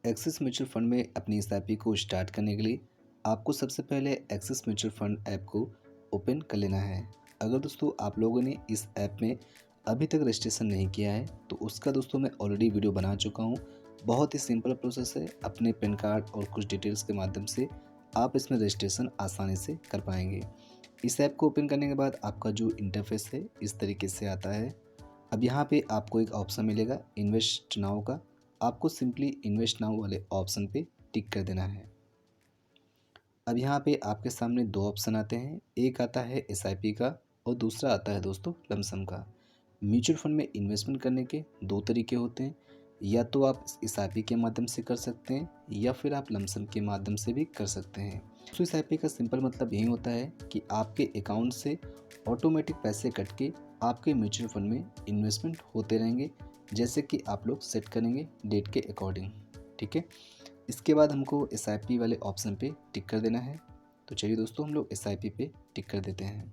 Axis mutual fund में अपनी SIP को स्टार्ट करने के लिए आपको सबसे पहले एक्सिस म्यूचुअल फंड ऐप को ओपन कर लेना है। अगर दोस्तों आप लोगों ने इस ऐप में अभी तक रजिस्ट्रेशन नहीं किया है तो उसका दोस्तों मैं ऑलरेडी वीडियो बना चुका हूँ। बहुत ही सिंपल प्रोसेस है, अपने पैन कार्ड और कुछ डिटेल्स के माध्यम से आप इसमें रजिस्ट्रेशन आसानी से कर पाएंगे। इस ऐप को ओपन करने के बाद आपका जो इंटरफेस है इस तरीके से आता है। अब यहाँ पे आपको एक ऑप्शन मिलेगा इन्वेस्ट नाउ का। आपको सिंपली इन्वेस्ट नाउ वाले ऑप्शन पे टिक कर देना है। अब यहाँ पे आपके सामने दो ऑप्शन आते हैं, एक आता है एसआईपी का और दूसरा आता है दोस्तों लमसम का। म्यूचुअल फंड में इन्वेस्टमेंट करने के दो तरीके होते हैं, या तो आप एसआईपी के माध्यम से कर सकते हैं या फिर आप लमसम के माध्यम से भी कर सकते हैं। तो एसआईपी का सिंपल मतलब यही होता है कि आपके अकाउंट से ऑटोमेटिक पैसे कट के आपके म्यूचुअल फंड में इन्वेस्टमेंट होते रहेंगे, जैसे कि आप लोग सेट करेंगे डेट के अकॉर्डिंग। ठीक है, इसके बाद हमको एसआईपी वाले ऑप्शन पे टिक कर देना है। तो चलिए दोस्तों हम लोग एसआईपी पे टिक कर देते हैं।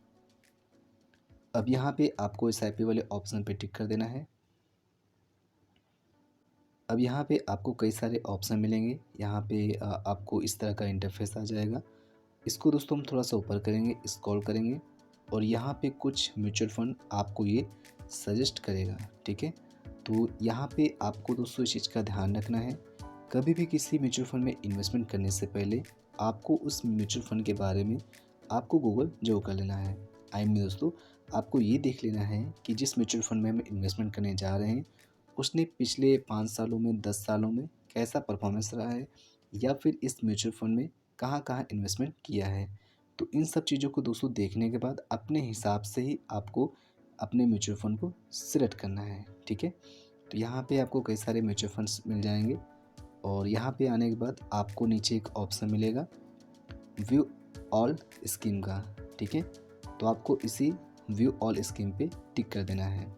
अब यहाँ पे आपको एसआईपी वाले ऑप्शन पे टिक कर देना है। अब यहाँ पे आपको कई सारे ऑप्शन मिलेंगे। यहाँ पे आपको इस तरह का इंटरफेस आ जाएगा। इसको दोस्तों हम थोड़ा सा ऊपर करेंगे, स्क्रॉल करेंगे और यहाँ पे कुछ म्यूचुअल फंड आपको ये सजेस्ट करेगा। ठीक है, तो यहाँ पे आपको दोस्तों इस चीज़ का ध्यान रखना है, कभी भी किसी म्यूचुअल फंड में इन्वेस्टमेंट करने से पहले आपको उस म्यूचुअल फंड के बारे में आपको गूगल जरूर कर लेना है। आई मीन दोस्तों, आपको ये देख लेना है कि जिस म्यूचुअल फंड में हम इन्वेस्टमेंट करने जा रहे हैं उसने पिछले 5 सालों में 10 सालों में कैसा परफॉर्मेंस रहा है, या फिर इस म्यूचुअल फंड में कहाँ कहाँ इन्वेस्टमेंट किया है। तो इन सब चीज़ों को दोस्तों देखने के बाद अपने हिसाब से ही आपको अपने म्यूचुअल फंड को सिलेक्ट करना है। ठीक है, तो यहाँ पे आपको कई सारे म्यूचुअल फंड्स मिल जाएंगे और यहाँ पे आने के बाद आपको नीचे एक ऑप्शन मिलेगा व्यू ऑल स्कीम का। ठीक है, तो आपको इसी व्यू ऑल स्कीम पे टिक कर देना है।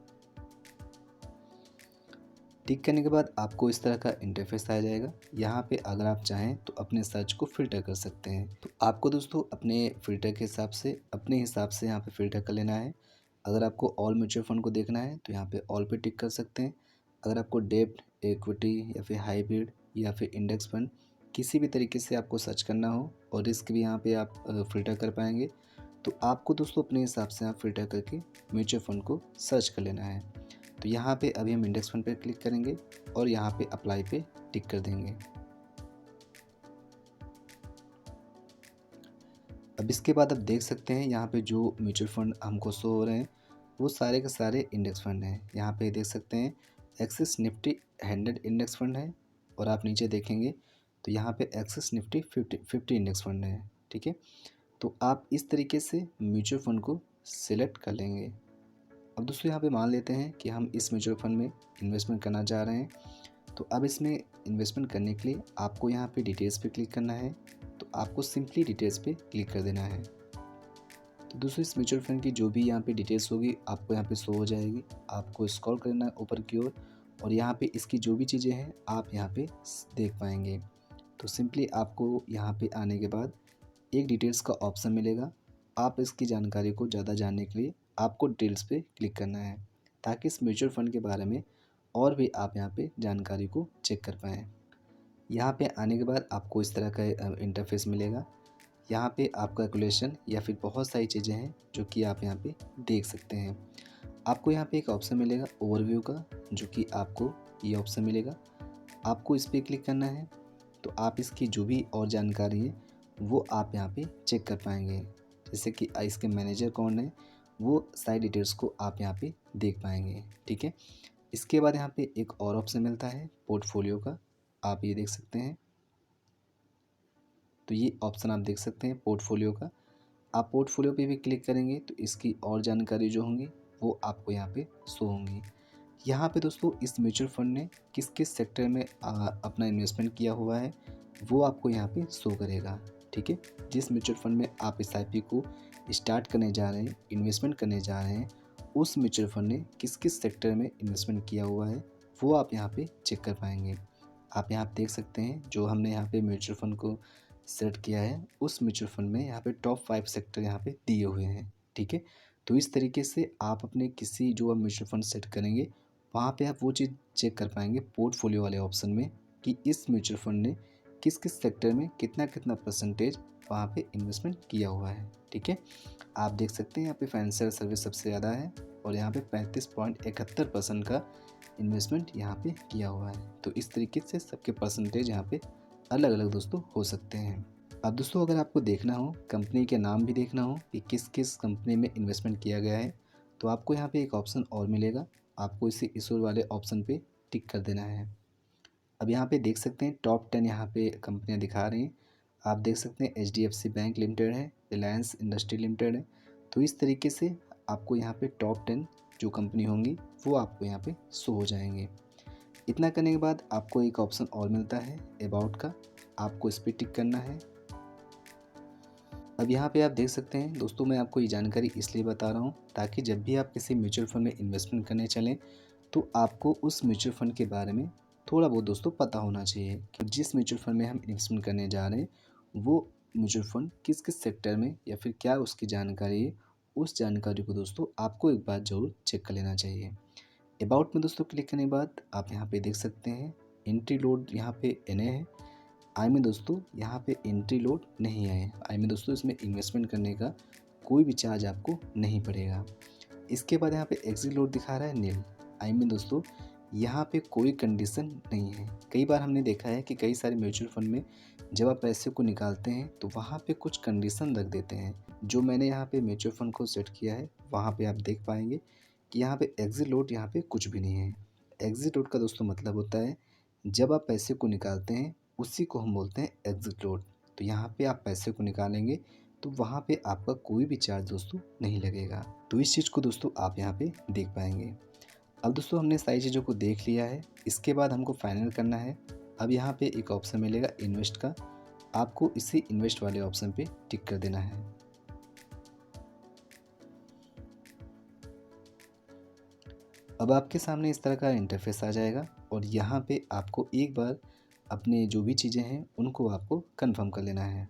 टिक करने के बाद आपको इस तरह का इंटरफेस आ जाएगा। यहाँ पे अगर आप चाहें तो अपने सर्च को फ़िल्टर कर सकते हैं। तो आपको दोस्तों अपने फ़िल्टर के हिसाब से यहाँ पे फ़िल्टर कर लेना है। अगर आपको ऑल म्यूचुअल फंड को देखना है तो यहाँ पे ऑल पे टिक कर सकते हैं। अगर आपको डेब्ट, इक्विटी या फिर हाइब्रिड या फिर इंडेक्स फंड किसी भी तरीके से आपको सर्च करना हो और रिस्क भी यहाँ पे आप फ़िल्टर कर पाएंगे, तो आपको दोस्तों अपने हिसाब से आप फ़िल्टर करके म्यूचुअल फंड को सर्च कर लेना है। तो यहाँ पे अभी हम इंडेक्स फंड पे क्लिक करेंगे और यहाँ पे अप्लाई पे टिक कर देंगे। अब इसके बाद आप देख सकते हैं यहाँ पे जो म्यूचुअल फंड हमको शो हो रहे हैं वो सारे के सारे इंडेक्स फंड हैं। यहाँ पे देख सकते हैं एक्सिस निफ्टी 100 इंडेक्स फंड है और आप नीचे देखेंगे तो यहाँ पे एक्सिस निफ्टी 50 इंडेक्स फंड है। ठीक है, तो आप इस तरीके से म्यूचुअल फंड को सिलेक्ट कर लेंगे। अब दोस्तों यहाँ पे मान लेते हैं कि हम इस म्यूचुअल फंड में इन्वेस्टमेंट करना चाह रहे हैं। तो अब इसमें इन्वेस्टमेंट करने के लिए आपको यहाँ पे डिटेल्स पे क्लिक करना है। तो आपको सिंपली डिटेल्स पे क्लिक कर देना है। तो दोस्तों इस म्यूचुअल फंड की जो भी यहाँ पे डिटेल्स होगी आपको यहाँ पे शो हो जाएगी। आपको स्क्रॉल करना है ऊपर की ओर और यहाँ पे इसकी जो भी चीज़ें हैं आप यहाँ पे देख पाएंगे। तो सिंपली आपको यहाँ पे आने के बाद एक डिटेल्स का ऑप्शन मिलेगा। आप इसकी जानकारी को ज़्यादा जानने के लिए आपको डिटेल्स पे क्लिक करना है, ताकि इस म्यूचुअल फंड के बारे में और भी आप यहाँ पे जानकारी को चेक कर पाएँ। यहाँ पे आने के बाद आपको इस तरह का इंटरफेस मिलेगा। यहाँ पे आप कैलकुलेशन या फिर बहुत सारी चीज़ें हैं जो कि आप यहाँ पे देख सकते हैं। आपको यहाँ पे एक ऑप्शन मिलेगा ओवरव्यू का, जो कि आपको ये ऑप्शन मिलेगा। आपको इस पर क्लिक करना है तो आप इसकी जो भी और जानकारी है वो आप यहाँ पे चेक कर पाएंगे, जैसे कि इसके मैनेजर कौन है, वो सारी डिटेल्स को आप यहाँ पे देख पाएंगे। ठीक है, इसके बाद यहाँ पे एक और ऑप्शन मिलता है पोर्टफोलियो का, आप ये देख सकते हैं। तो ये ऑप्शन आप देख सकते हैं पोर्टफोलियो का। आप पोर्टफोलियो पे भी क्लिक करेंगे तो इसकी और जानकारी जो होंगी वो आपको यहाँ पे शो होंगी। यहाँ पे दोस्तों इस म्यूचुअल फंड ने किस किस सेक्टर में अपना इन्वेस्टमेंट किया हुआ है वो आपको यहाँ पे शो करेगा। ठीक है, जिस म्यूचुअल फंड में आप एसआईपी को स्टार्ट करने जा रहे हैं, इन्वेस्टमेंट करने जा रहे हैं, उस म्यूचुअल फंड ने किस किस सेक्टर में इन्वेस्टमेंट किया हुआ है वो आप यहाँ पे चेक कर पाएंगे। आप यहाँ देख सकते हैं जो हमने यहाँ पे म्यूचुअल फंड को सेलेक्ट किया है उस म्यूचुअल फंड में यहाँ पे टॉप 5 सेक्टर यहाँ पे दिए हुए हैं। ठीक है, तो इस तरीके से आप अपने किसी जो आप म्यूचुअल फंड सेट करेंगे वहाँ पे आप वो चीज़ चेक कर पाएंगे पोर्टफोलियो वाले ऑप्शन में कि इस म्यूचुअल फंड ने किस किस सेक्टर में कितना कितना परसेंटेज वहाँ पे इन्वेस्टमेंट किया हुआ है। ठीक है, आप देख सकते हैं यहाँ पे फाइनेंशियल सर्विस सबसे ज़्यादा है और यहाँ पे 35.71% का इन्वेस्टमेंट यहाँ पे किया हुआ है। तो इस तरीके से सबके परसेंटेज यहाँ पे अलग अलग दोस्तों हो सकते हैं। अब दोस्तों अगर आपको देखना हो, कंपनी के नाम भी देखना हो कि किस किस कंपनी में इन्वेस्टमेंट किया गया है, तो आपको यहाँ पे एक ऑप्शन और मिलेगा, आपको इसे इशूर वाले ऑप्शन पे टिक कर देना है। अब यहाँ पे देख सकते हैं टॉप 10 यहाँ पे कंपनियाँ दिखा रही हैं। आप देख सकते हैं HDFC बैंक लिमिटेड है, रिलायंस इंडस्ट्री लिमिटेड है। तो इस तरीके से आपको यहाँ पे टॉप 10 जो कंपनी होंगी वो आपको यहाँ पे शो हो जाएंगे। इतना करने के बाद आपको एक ऑप्शन और मिलता है अबाउट का, आपको इस पर टिक करना है। अब यहाँ पे आप देख सकते हैं दोस्तों, मैं आपको ये जानकारी इसलिए बता रहा हूँ ताकि जब भी आप किसी म्यूचुअल फंड में इन्वेस्टमेंट करने चलें तो आपको उस म्यूचुअल फंड के बारे में थोड़ा बहुत दोस्तों पता होना चाहिए कि जिस म्यूचुअल फंड में हम इन्वेस्टमेंट करने जा रहे हैं वो म्यूचुअल फंड किस किस सेक्टर में या फिर क्या उसकी जानकारी है। उस जानकारी को दोस्तों आपको एक बार ज़रूर चेक कर लेना चाहिए। अबाउट में दोस्तों क्लिक करने के बाद आप यहाँ पे देख सकते हैं एंट्री लोड यहाँ पे NA है। आई में दोस्तों यहाँ पे एंट्री लोड नहीं है। आई में दोस्तों इसमें इन्वेस्टमेंट करने का कोई भी चार्ज आपको नहीं पड़ेगा। इसके बाद यहाँ पे एग्जिट लोड दिखा रहा है नील। आई में दोस्तों यहाँ पे कोई कंडीशन नहीं है। कई बार हमने देखा है कि कई सारे म्यूचुअल फंड में जब आप पैसे को निकालते हैं तो वहाँ पे कुछ कंडीशन रख देते हैं। जो मैंने यहाँ पे म्यूचुअल फंड को सेट किया है वहाँ पे आप देख पाएंगे कि यहाँ पे एग्जिट लोड यहाँ पे कुछ भी नहीं है। एग्जिट लोड का दोस्तों मतलब होता है जब आप पैसे को निकालते हैं उसी को हम बोलते हैं एग्जिट लोड। तो यहाँ पे आप पैसे को निकालेंगे तो वहाँ पे आपका कोई भी चार्ज दोस्तों नहीं लगेगा। तो इस चीज़ को दोस्तों आप यहाँ पे देख पाएंगे। अब दोस्तों हमने सारी चीज़ों को देख लिया है, इसके बाद हमको फाइनल करना है। अब यहाँ पे एक ऑप्शन मिलेगा इन्वेस्ट का, आपको इसी इन्वेस्ट वाले ऑप्शन पे टिक कर देना है। अब आपके सामने इस तरह का इंटरफेस आ जाएगा और यहाँ पे आपको एक बार अपने जो भी चीज़ें हैं उनको आपको कंफर्म कर लेना है।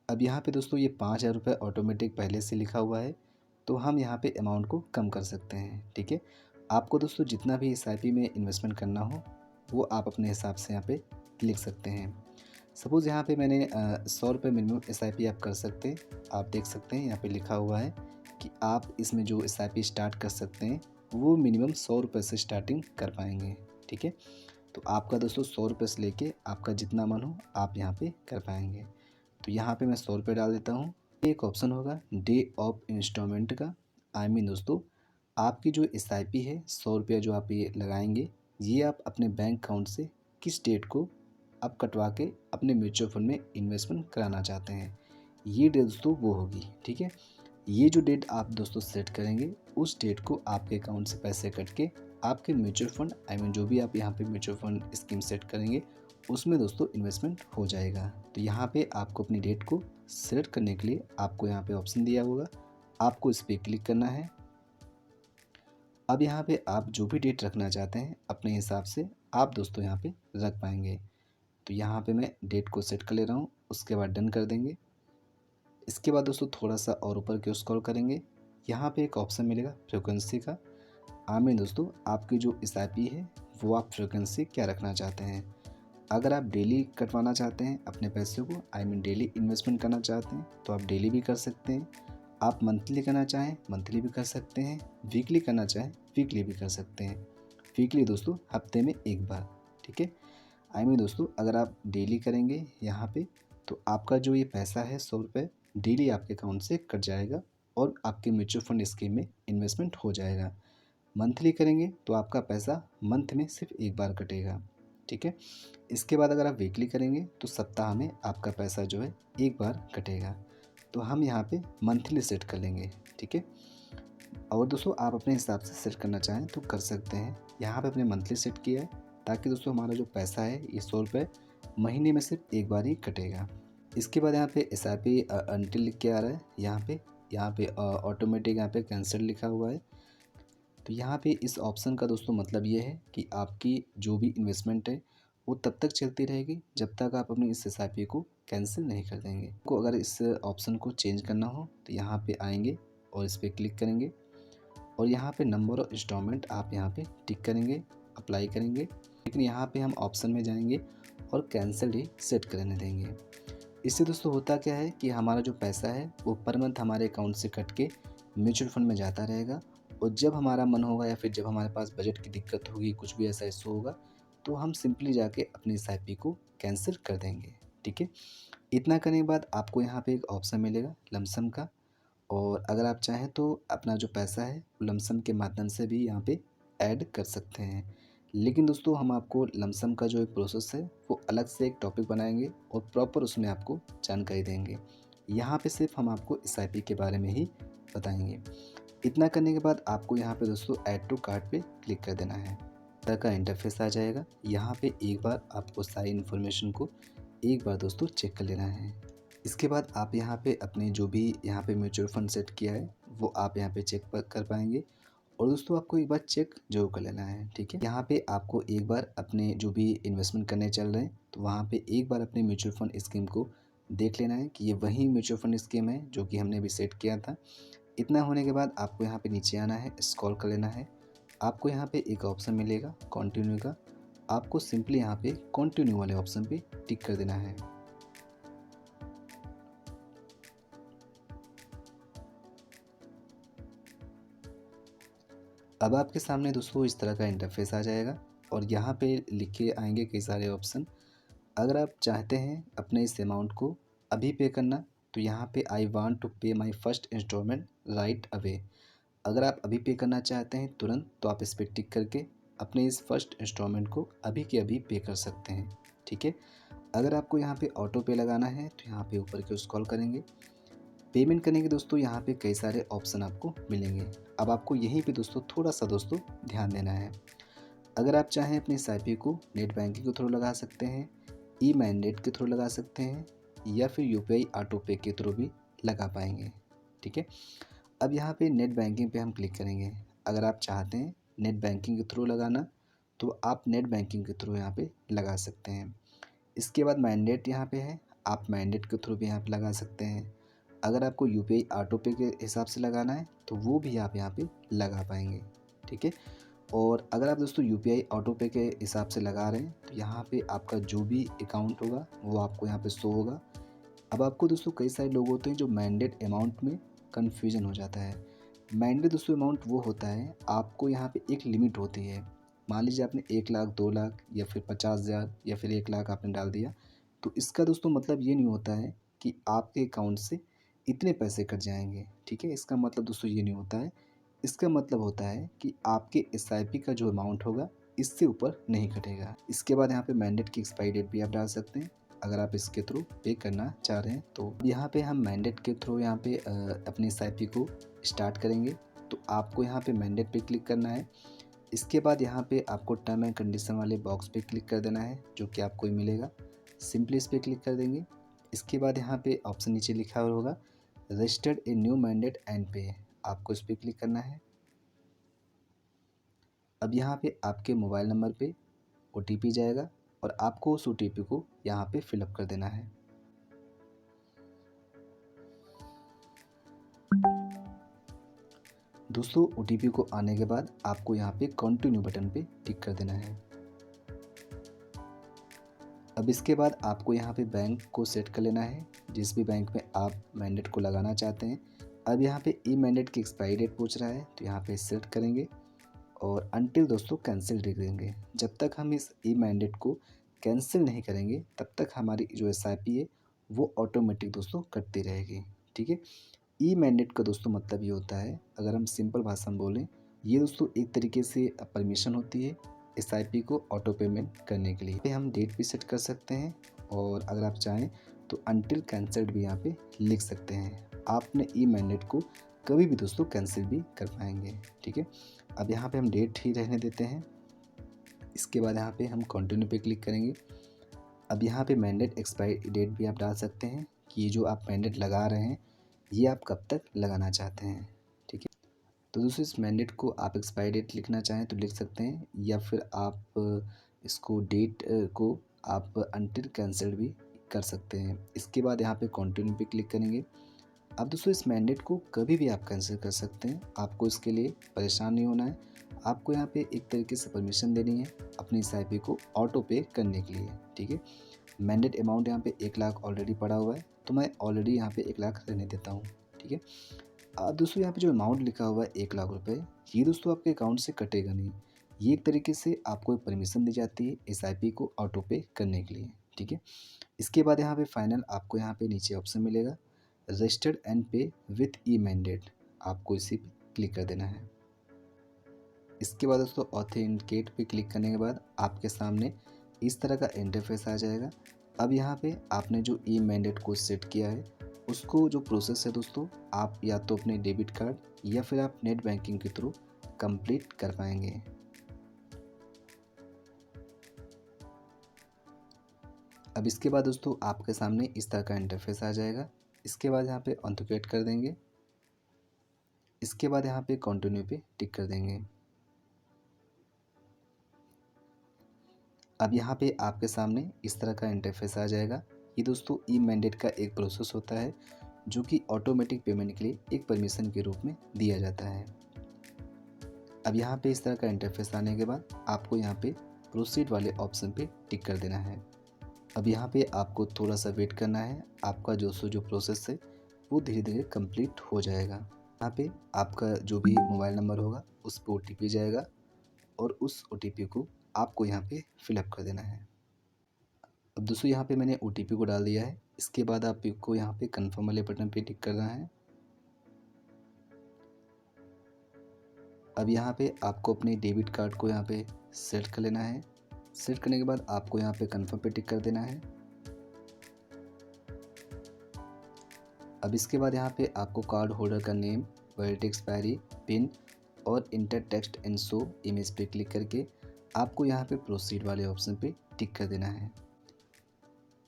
अब यहाँ पे दोस्तों ये 5,000 रुपये ऑटोमेटिक पहले से लिखा हुआ है, तो हम यहाँ पे अमाउंट को कम कर सकते हैं। ठीक है, आपको दोस्तों जितना भी SIP में इन्वेस्टमेंट करना हो वो आप अपने हिसाब से यहाँ पे लिख सकते हैं। सपोज़ यहाँ पे मैंने 100 रुपये मिनिमम SIP आप कर सकते हैं। आप देख सकते हैं यहाँ पे लिखा हुआ है कि आप इसमें जो SIP स्टार्ट कर सकते हैं वो मिनिमम 100 रुपये से स्टार्टिंग कर पाएंगे। ठीक है, तो आपका दोस्तों 100 रुपये से लेके आपका जितना मन हो आप यहाँ पे कर पाएंगे। तो यहाँ पे मैं 100 रुपये डाल देता हूँ। एक ऑप्शन होगा डे ऑफ इंस्टॉलमेंट का। आई मीन दोस्तों आपकी जो SIP है 100 रुपया जो आप ये लगाएंगे, ये आप अपने बैंक अकाउंट से किस डेट को आप कटवा के अपने म्यूचुअल फंड में इन्वेस्टमेंट कराना चाहते हैं, ये डेट दोस्तों वो होगी। ठीक है, ये जो डेट आप दोस्तों सेट करेंगे उस डेट को आपके अकाउंट से पैसे कट के आपके म्यूचुअल फंड आई मीन जो भी आप यहाँ पे म्यूचुअल फंड स्कीम सेट करेंगे उसमें दोस्तों इन्वेस्टमेंट हो जाएगा। तो यहाँ पे आपको अपनी डेट को सेलेक्ट करने के लिए आपको यहाँ पे ऑप्शन दिया होगा, आपको इस पर क्लिक करना है। अब यहाँ पे आप जो भी डेट रखना चाहते हैं अपने हिसाब से आप दोस्तों यहाँ पे रख पाएंगे। तो यहाँ पे मैं डेट को सेट कर ले रहा हूँ, उसके बाद डन कर देंगे। इसके बाद दोस्तों थोड़ा सा और ऊपर की स्क्रॉल करेंगे, यहाँ पे एक ऑप्शन मिलेगा फ्रिक्वेंसी का। आमीन दोस्तों आपकी जो SIP है वो आप फ्रिक्वेंसी क्या रखना चाहते हैं। अगर आप डेली कटवाना चाहते हैं अपने पैसे को आई मीन डेली इन्वेस्टमेंट करना चाहते हैं तो आप डेली भी कर सकते हैं। आप मंथली करना चाहें मंथली भी कर सकते हैं, वीकली करना चाहें वीकली भी कर सकते हैं। वीकली दोस्तों हफ्ते में एक बार। ठीक है, आई मीन दोस्तों अगर आप डेली करेंगे यहाँ पे तो आपका जो ये पैसा है 100 रुपये डेली आपके अकाउंट से कट जाएगा और आपके म्यूचुअल फंड स्कीम में इन्वेस्टमेंट हो जाएगा। मंथली करेंगे तो आपका पैसा मंथ में सिर्फ एक बार कटेगा। ठीक है, इसके बाद अगर आप वीकली करेंगे तो सप्ताह में आपका पैसा जो है एक बार कटेगा। तो हम यहाँ पे मंथली सेट कर लेंगे। ठीक है, और दोस्तों आप अपने हिसाब से सेट करना चाहें तो कर सकते हैं। यहाँ पे अपने मंथली सेट किया है ताकि दोस्तों हमारा जो पैसा है ये 100 रुपये महीने में सिर्फ एक बार ही कटेगा। इसके बाद यहाँ पे SIP अनटिल लिख के आ रहा है, यहाँ पे ऑटोमेटिक यहाँ पे कैंसिल लिखा हुआ है। तो यहाँ पे इस ऑप्शन का दोस्तों मतलब ये है कि आपकी जो भी इन्वेस्टमेंट है वो तब तक चलती रहेगी जब तक आप अपनी इस SIP को कैंसिल नहीं कर देंगे। अगर इस ऑप्शन को चेंज करना हो तो यहाँ पे आएंगे और इस पर क्लिक करेंगे और यहाँ पे नंबर ऑफ इंस्टॉलमेंट आप यहाँ पे टिक करेंगे, अप्लाई करेंगे। लेकिन यहाँ पे हम ऑप्शन में जाएंगे और कैंसिल ही सेट करने देंगे। इससे दोस्तों होता क्या है कि हमारा जो पैसा है वो पर मंथ हमारे अकाउंट से कट के म्यूचुअल फंड में जाता रहेगा, और जब हमारा मन होगा या फिर जब हमारे पास बजट की दिक्कत होगी, कुछ भी ऐसा इशू होगा, तो हम सिंपली जाके अपनी एसआईपी को कैंसिल कर देंगे। ठीक है, इतना करने के बाद आपको यहाँ पे एक ऑप्शन मिलेगा लमसम का, और अगर आप चाहें तो अपना जो पैसा है वो लमसम के माध्यम से भी यहाँ पे ऐड कर सकते हैं। लेकिन दोस्तों हम आपको लमसम का जो एक प्रोसेस है वो अलग से एक टॉपिक बनाएंगे और प्रॉपर उसमें आपको जानकारी देंगे। यहाँ पे सिर्फ हम आपको एसआईपी के बारे में ही बताएंगे। इतना करने के बाद आपको यहाँ पे दोस्तों ऐड टू कार्ट पे क्लिक कर देना है। तरह का इंटरफेस आ जाएगा। यहाँ पे एक बार आपको सारी इन्फॉर्मेशन को एक बार दोस्तों चेक कर लेना है। इसके बाद आप यहाँ पे अपने जो भी यहाँ पे म्यूचुअल फंड सेट किया है वो आप यहाँ पे चेक कर पाएंगे। और दोस्तों आपको एक बार चेक जरूर कर लेना है। ठीक है, यहाँ पे आपको एक बार अपने जो भी इन्वेस्टमेंट करने चल रहे हैं तो वहाँ पे एक बार अपने म्यूचुअल फंड स्कीम को देख लेना है कि ये वही म्यूचुअल फंड स्कीम है जो कि हमने अभी सेट किया था। इतना होने के बाद आपको यहाँ पे नीचे आना है, स्क्रॉल कर लेना है। आपको यहाँ पे एक ऑप्शन मिलेगा कंटिन्यू का, आपको सिंपली यहाँ पे कंटिन्यू वाले ऑप्शन पे टिक कर देना है। अब आपके सामने दोस्तों इस तरह का इंटरफेस आ जाएगा और यहाँ पे लिखे आएंगे कई सारे ऑप्शन। अगर आप चाहते हैं अपने इस अमाउंट को अभी पे करना तो यहाँ पे आई want to pay my first instalment right away. अगर आप अभी पे करना चाहते हैं तुरंत तो आप इस पर टिक करके अपने इस फर्स्ट इंस्टॉलमेंट को अभी के अभी पे कर सकते हैं। ठीक है, अगर आपको यहाँ पे ऑटो पे लगाना है तो यहाँ पे ऊपर के स्क्रॉल करेंगे। पेमेंट करने के दोस्तों यहाँ पे कई सारे ऑप्शन आपको मिलेंगे। अब आपको यहीं पे दोस्तों थोड़ा सा दोस्तों ध्यान देना है। अगर आप चाहें अपनी एसआईपी को नेट बैंकिंग के थ्रू लगा सकते हैं, ई मैंडेट के थ्रू लगा सकते हैं, या फिर यूपीआई ऑटो पे के थ्रू भी लगा पाएंगे। ठीक है, अब यहाँ पे नेट बैंकिंग पे हम क्लिक करेंगे। अगर आप चाहते हैं नेट बैंकिंग के थ्रू लगाना तो आप नेट बैंकिंग के थ्रू यहाँ पे लगा सकते हैं। इसके बाद मैंडेट यहाँ पे है, आप मैंडेट के थ्रू भी यहाँ पे लगा सकते हैं। अगर आपको यूपीआई ऑटो पे के हिसाब से लगाना है तो वो भी आप यहाँ पे लगा पाएंगे। ठीक है, और अगर आप दोस्तों यूपीआई ऑटो पे के हिसाब से लगा रहे हैं तो यहाँ पे आपका जो भी अकाउंट होगा वो आपको यहाँ पे शो होगा। अब आपको दोस्तों कई सारे लोग होते हैं जो मैंडेट अमाउंट में कन्फ्यूजन हो जाता है। मैंडेट दोस्तों अमाउंट वो होता है, आपको यहाँ पे एक लिमिट होती है। मान लीजिए आपने 1 लाख, 2 लाख या फिर 50,000 या फिर 1 लाख आपने डाल दिया, तो इसका दोस्तों मतलब ये नहीं होता है कि आपके अकाउंट से इतने पैसे कट जाएंगे। ठीक है, इसका मतलब दोस्तों ये नहीं होता है। इसका मतलब होता है कि आपके एसआईपी का जो अमाउंट होगा इससे ऊपर नहीं कटेगा। इसके बाद यहाँ पे मैंडेट की एक्सपायरी डेट भी आप डाल सकते हैं अगर आप इसके थ्रू पे करना चाह रहे हैं। तो यहाँ पे हम मैंडेट के थ्रू यहाँ पे अपनी एसआईपी को स्टार्ट करेंगे। तो आपको यहाँ पे मैंडेट पे क्लिक करना है। इसके बाद यहाँ पे आपको टर्म एंड कंडीशन वाले बॉक्स पे क्लिक कर देना है जो कि आपको ही मिलेगा। सिंपली इस पर क्लिक कर देंगे। इसके बाद यहाँ पे ऑप्शन नीचे लिखा हुआ होगा registered a new mandate and पे, आपको इस पर क्लिक करना है। अब यहाँ पे आपके मोबाइल नंबर पे ओटीपी जाएगा और आपको उस ओटीपी को यहाँ पे फिलअप कर देना है। दोस्तों ओटीपी को आने के बाद आपको यहाँ पे कंटिन्यू बटन पे टिक कर देना है। अब इसके बाद आपको यहाँ पे बैंक को सेट कर लेना है जिस भी बैंक में आप मैंडेट को लगाना चाहते हैं। अब यहाँ पे ई मैंडेट की एक्सपायरी डेट पूछ रहा है तो यहाँ पे सेट करेंगे और अनटिल दोस्तों कैंसिल लिख देंगे। जब तक हम इस ई मैंडेट को कैंसिल नहीं करेंगे तब तक हमारी जो एसआईपी है वो ऑटोमेटिक दोस्तों कटती रहेगी। ठीक है, ई मैंडेट का दोस्तों मतलब ये होता है, अगर हम सिंपल भाषा में बोलें, ये दोस्तों एक तरीके से परमिशन होती है एसआईपी को ऑटो पेमेंट करने के लिए। हम डेट भी सेट कर सकते हैं और अगर आप चाहें तो अनटिल कैंसल्ड भी यहाँ पे लिख सकते हैं। आपने ई मैंडेट को कभी भी दोस्तों कैंसिल भी कर पाएंगे। ठीक है, अब यहाँ पे हम डेट ही रहने देते हैं। इसके बाद यहाँ पे हम कंटिन्यू पे क्लिक करेंगे। अब यहाँ पे मैंडेट एक्सपायरी डेट भी आप डाल सकते हैं कि ये जो आप मैंडेट लगा रहे हैं ये आप कब तक लगाना चाहते हैं। ठीक है, तो दोस्तों इस मैंडेट को आप एक्सपायरी डेट लिखना चाहें तो लिख सकते हैं या फिर आप इसको डेट को आप अनटिल कैंसिल्ड भी कर सकते हैं। इसके बाद यहाँ पे कंटिन्यू पे क्लिक करेंगे। अब दोस्तों इस मैंडेट को कभी भी आप कैंसिल कर सकते हैं, आपको इसके लिए परेशान नहीं होना है। आपको यहाँ पे एक तरीके से परमिशन देनी है अपनी एसआईपी को ऑटो पे करने के लिए, ठीक है। मैंडेट अमाउंट यहाँ पे 1 लाख ऑलरेडी पड़ा हुआ है, तो मैं ऑलरेडी यहाँ पे 1 लाख रहने देता हूँ, ठीक है। दोस्तों यहाँ पे जो अमाउंट लिखा हुआ है 1 लाख रुपए, ये दोस्तों आपके अकाउंट से कटेगा नहीं। ये एक तरीके से आपको परमिशन दी जाती है एसआईपी को ऑटो पे करने के लिए, ठीक है। इसके बाद यहाँ पे फाइनल आपको यहाँ पे नीचे ऑप्शन मिलेगा रजिस्टर्ड एंड पे विथ ई मैंडेट, आपको इसी पे क्लिक कर देना है। इसके बाद दोस्तों ऑथेंटिकेट पे क्लिक करने के बाद आपके सामने इस तरह का इंटरफेस आ जाएगा। अब यहाँ पे आपने जो ई मैंडेट को सेट किया है उसको जो प्रोसेस है दोस्तों, आप या तो अपने डेबिट कार्ड या फिर आप नेट बैंकिंग के थ्रू कंप्लीट कर पाएंगे। अब इसके बाद दोस्तों आपके सामने इस तरह का इंटरफेस आ जाएगा। इसके बाद यहाँ पे ऑथेंटिकेट कर देंगे। इसके बाद यहाँ पे कंटिन्यू पे टिक कर देंगे। अब यहाँ पे आपके सामने इस तरह का इंटरफेस आ जाएगा। ये दोस्तों ई मैंडेट का एक प्रोसेस होता है जो कि ऑटोमेटिक पेमेंट के लिए एक परमिशन के रूप में दिया जाता है। अब यहाँ पे इस तरह का इंटरफेस आने के बाद आपको यहाँ पे प्रोसीड वाले ऑप्शन पे टिक कर देना है। अब यहाँ पे आपको थोड़ा सा वेट करना है, आपका जो प्रोसेस है वो धीरे धीरे कंप्लीट हो जाएगा। यहाँ पे आपका जो भी मोबाइल नंबर होगा उस पर OTP जाएगा और उस OTP को आपको यहाँ पे फिलअप कर देना है। अब दोस्तों यहाँ पे मैंने OTP को डाल दिया है। इसके बाद आपको यहाँ पे कन्फर्म वाले बटन पे टिक करना है। अब यहाँ पे आपको अपने डेबिट कार्ड को यहाँ पे सेट कर लेना है। सेट करने के बाद आपको यहाँ पे कन्फर्म पे टिक कर देना है। अब इसके बाद यहाँ पे आपको कार्ड होल्डर का नेम, वैलिडिटी एक्सपायरी, पिन और inter text and show image पे क्लिक करके आपको यहाँ पे प्रोसीड वाले ऑप्शन पे टिक कर देना है।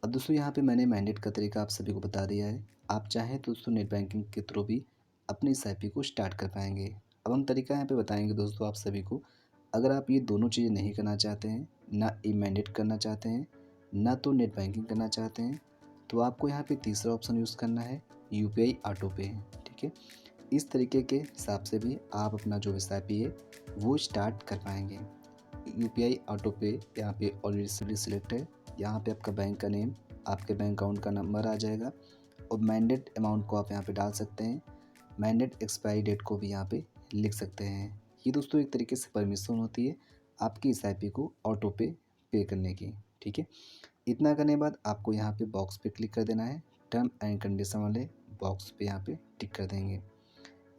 अब दोस्तों यहाँ पे मैंने मैंडेट का तरीका आप सभी को बता दिया है। आप चाहें तो दोस्तों नेट बैंकिंग के थ्रू भी अपनी एसआईपी को स्टार्ट कर पाएंगे। अब हम तरीका यहाँ पे बताएंगे दोस्तों आप सभी को। अगर आप ये दोनों चीज़ें नहीं करना चाहते हैं, ना ई मैंडेट करना चाहते हैं, ना तो नेट बैंकिंग करना चाहते हैं, तो आपको यहाँ पे तीसरा ऑप्शन यूज़ करना है UPI ऑटो पे, ठीक है। इस तरीके के हिसाब से भी आप अपना जो एसआईपी है वो स्टार्ट कर पाएंगे। UPI ऑटो पे यहाँ पे ऑलरेडी सिलेक्ट है। यहाँ पे आपका बैंक का नेम, आपके बैंक अकाउंट का नंबर आ जाएगा और मैंडेट अमाउंट को आप यहाँ पे डाल सकते हैं। मैंडेट एक्सपायरी डेट को भी यहाँ पे लिख सकते हैं। ये दोस्तों एक तरीके से परमिशन होती है आपकी एसआईपी को ऑटो पे करने की, ठीक है। इतना करने के बाद आपको यहाँ पे बॉक्स पे क्लिक कर देना है। टर्म एंड कंडीशन वाले बॉक्स पे यहाँ पे टिक कर देंगे।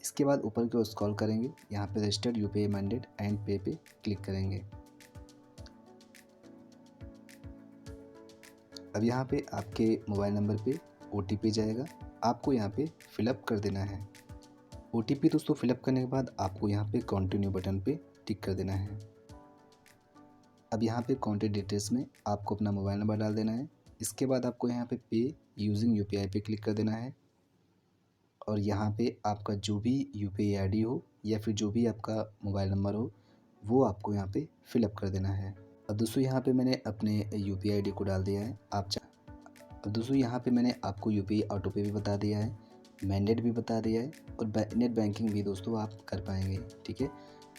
इसके बाद ऊपर की ओर स्क्रॉल करेंगे, यहाँ पे रजिस्टर्ड UPI मैंडेट एंड पे क्लिक करेंगे। अब यहाँ पे आपके मोबाइल नंबर पे OTP जाएगा, आपको यहाँ पे फिलअप कर देना है। OTP दोस्तों फिलअप करने के बाद आपको यहाँ पे कंटिन्यू बटन पे टिक कर देना है। अब यहाँ पे कॉन्टैक्ट डिटेल्स में आपको अपना मोबाइल नंबर डाल देना है। इसके बाद आपको यहाँ पे यूजिंग UPI पे क्लिक कर देना है और यहाँ पे आपका जो भी UPI ID हो या फिर जो भी आपका मोबाइल नंबर हो वो आपको यहाँ पे फिलअप कर देना है। अब दोस्तों यहाँ पे मैंने अपने UPI ID को डाल दिया है। अब दोस्तों यहाँ पे मैंने आपको UPI ऑटो पे भी बता दिया है, मैंडेट भी बता दिया है और नेट बैंकिंग भी दोस्तों आप कर पाएंगे, ठीक है।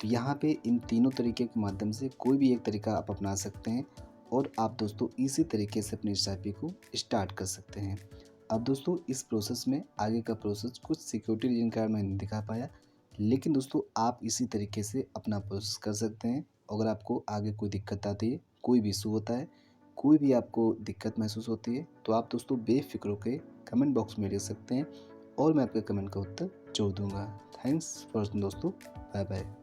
तो यहाँ पे इन तीनों तरीके के माध्यम से कोई भी एक तरीका आप अपना सकते हैं और आप दोस्तों इसी तरीके से अपनी एसआईपी को स्टार्ट कर सकते हैं। अब दोस्तों इस प्रोसेस में आगे का प्रोसेस कुछ सिक्योरिटी रीजन कारण मैं नहीं दिखा पाया, लेकिन दोस्तों आप इसी तरीके से अपना प्रोसेस कर सकते हैं। अगर आपको आगे कोई दिक्कत आती है, कोई भी इशू होता है, कोई भी आपको दिक्कत महसूस होती है, तो आप दोस्तों बेफिक्र होकर कमेंट बॉक्स में लिख सकते हैं और मैं आपके कमेंट का उत्तर जरूर दूंगा। थैंक्स फॉर दोस्तों, बाय बाय।